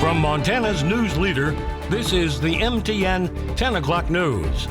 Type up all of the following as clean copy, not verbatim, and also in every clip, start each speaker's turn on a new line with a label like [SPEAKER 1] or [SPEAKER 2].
[SPEAKER 1] From Montana's news leader, this is the MTN 10 o'clock news.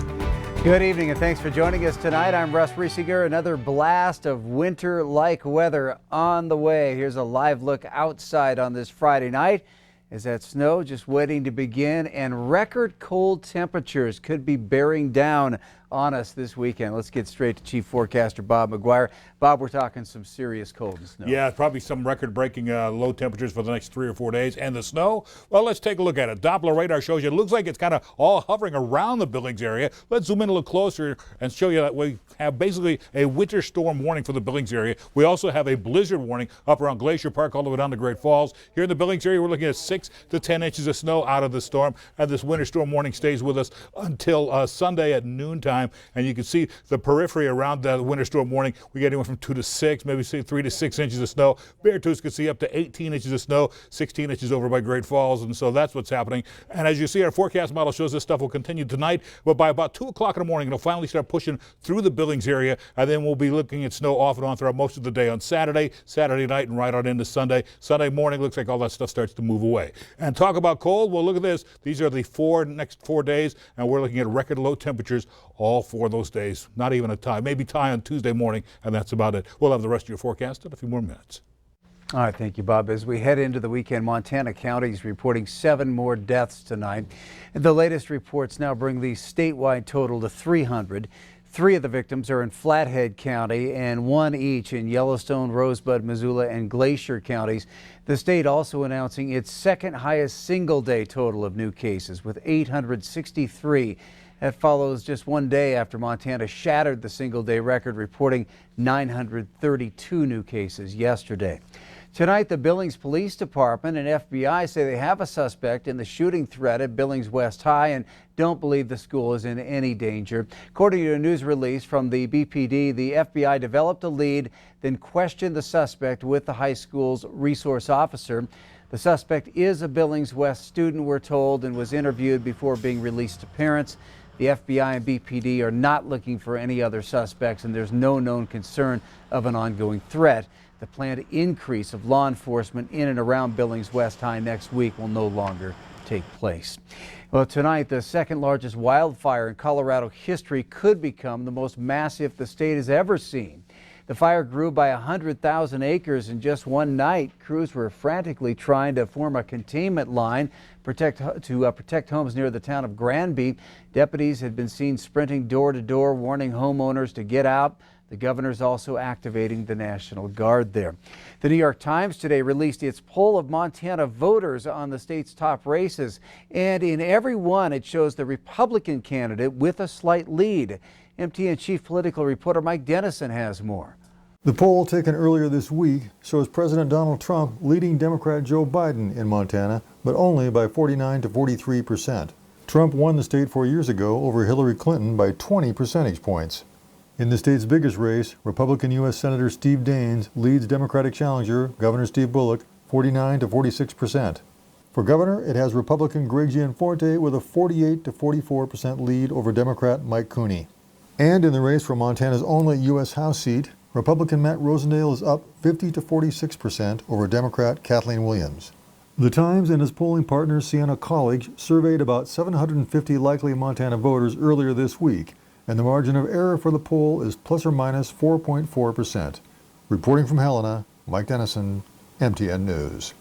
[SPEAKER 2] Good evening and thanks for joining us tonight. I'm Russ Riesinger. Another blast of winter-like weather on the way. Here's a live look outside on this Friday night. Is that snow just waiting to begin, and record cold temperatures could be bearing down on us this weekend. Let's get straight to Chief Forecaster Bob McGuire. Bob, we're talking some serious cold and snow.
[SPEAKER 3] Yeah, probably some record-breaking low temperatures for the next 3 or 4 days. And the snow, well, let's take a look at it. Doppler radar shows you it looks like it's kind of all hovering around the Billings area. Let's zoom in a little closer and show you that we have basically a winter storm warning for the Billings area. We also have a blizzard warning up around Glacier Park all the way down to Great Falls. Here in the Billings area, we're looking at 6 to 10 inches of snow out of the storm, and this winter storm warning stays with us until Sunday at noontime. And you can see the periphery around the winter storm warning. We get anywhere from 2 to 6, maybe 3 to 6 inches of snow. Beartooth can see up to 18 inches of snow, 16 inches over by Great Falls, and so that's what's happening. And as you see, our forecast model shows this stuff will continue tonight, but by about 2 o'clock in the morning, it'll finally start pushing through the Billings area, and then we'll be looking at snow off and on throughout most of the day on Saturday night, and right on into Sunday. Sunday morning, looks like all that stuff starts to move away. And talk about cold, well, look at this. These are the next 4 days, and we're looking at record low temperatures all 4 of those days. Not even a tie. Maybe tie on Tuesday morning, and that's about it. We'll have the rest of your forecast in a few more minutes.
[SPEAKER 2] All right, thank you, Bob. As we head into the weekend, Montana County is reporting 7 more deaths tonight. The latest reports now bring the statewide total to 300. 3 of the victims are in Flathead County and 1 each in Yellowstone, Rosebud, Missoula, and Glacier counties. The state also announcing its second highest single-day total of new cases with 863. That follows just 1 day after Montana shattered the single-day record, reporting 932 new cases yesterday. Tonight, the Billings Police Department and FBI say they have a suspect in the shooting threat at Billings West High and don't believe the school is in any danger. According to a news release from the BPD, the FBI developed a lead, then questioned the suspect with the high school's resource officer. The suspect is a Billings West student, we're told, and was interviewed before being released to parents. The FBI and BPD are not looking for any other suspects, and there's no known concern of an ongoing threat. The planned increase of law enforcement in and around Billings West High next week will no longer take place. Well, tonight, the second largest wildfire in Colorado history could become the most massive the state has ever seen. The fire grew by 100,000 acres in just one night. Crews were frantically trying to form a containment line to protect homes near the town of Granby. Deputies had been seen sprinting door to door, warning homeowners to get out. The governor's also activating the National Guard there. The New York Times today released its poll of Montana voters on the state's top races, and in every one it shows the Republican candidate with a slight lead. MTN Chief Political Reporter Mike Dennison has more.
[SPEAKER 4] The poll taken earlier this week shows President Donald Trump leading Democrat Joe Biden in Montana, but only by 49 to 43%. Trump won the state 4 years ago over Hillary Clinton by 20 percentage points. In the state's biggest race, Republican U.S. Senator Steve Daines leads Democratic challenger Governor Steve Bullock 49 to 46%. For governor, it has Republican Greg Gianforte with a 48 to 44% lead over Democrat Mike Cooney. And in the race for Montana's only U.S. House seat, Republican Matt Rosendale is up 50 to 46% over Democrat Kathleen Williams. The Times and his polling partner Siena College surveyed about 750 likely Montana voters earlier this week, and the margin of error for the poll is plus or minus 4.4%. Reporting from Helena, Mike Dennison, MTN News.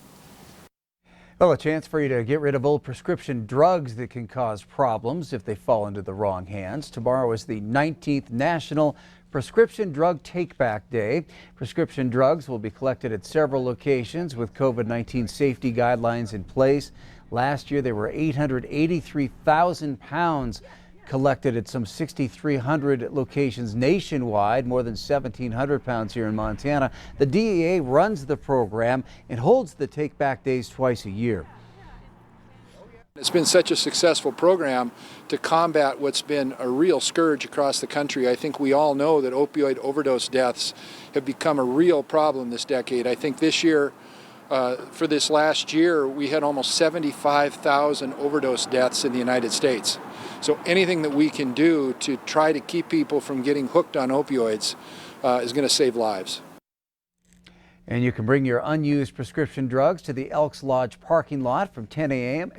[SPEAKER 2] Well, a chance for you to get rid of old prescription drugs that can cause problems if they fall into the wrong hands. Tomorrow is the 19th National Prescription Drug Take-Back Day. Prescription drugs will be collected at several locations with COVID-19 safety guidelines in place. Last year, there were 883,000 pounds collected at some 6,300 locations nationwide, more than 1,700 pounds here in Montana. The DEA runs the program and holds the take-back days twice a year.
[SPEAKER 5] It's been such a successful program to combat what's been a real scourge across the country. I think we all know that opioid overdose deaths have become a real problem this decade. I think this year, for this last year, we had almost 75,000 overdose deaths in the United States. So anything that we can do to try to keep people from getting hooked on opioids is going to save lives.
[SPEAKER 2] And you can bring your unused prescription drugs to the Elks Lodge parking lot from 10 a.m.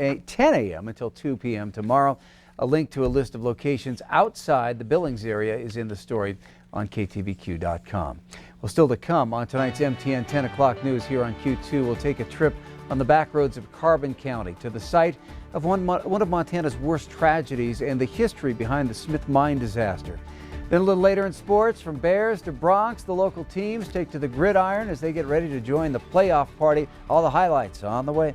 [SPEAKER 2] until 2 p.m. tomorrow. A link to a list of locations outside the Billings area is in the story on KTVQ.com. Well, still to come on tonight's MTN 10 o'clock news here on Q2, we'll take a trip on the back roads of Carbon County to the site of one of Montana's worst tragedies and the history behind the Smith mine disaster. Then a little later in sports, from Bears to Bronx, the local teams take to the gridiron as they get ready to join the playoff party. All the highlights on the way.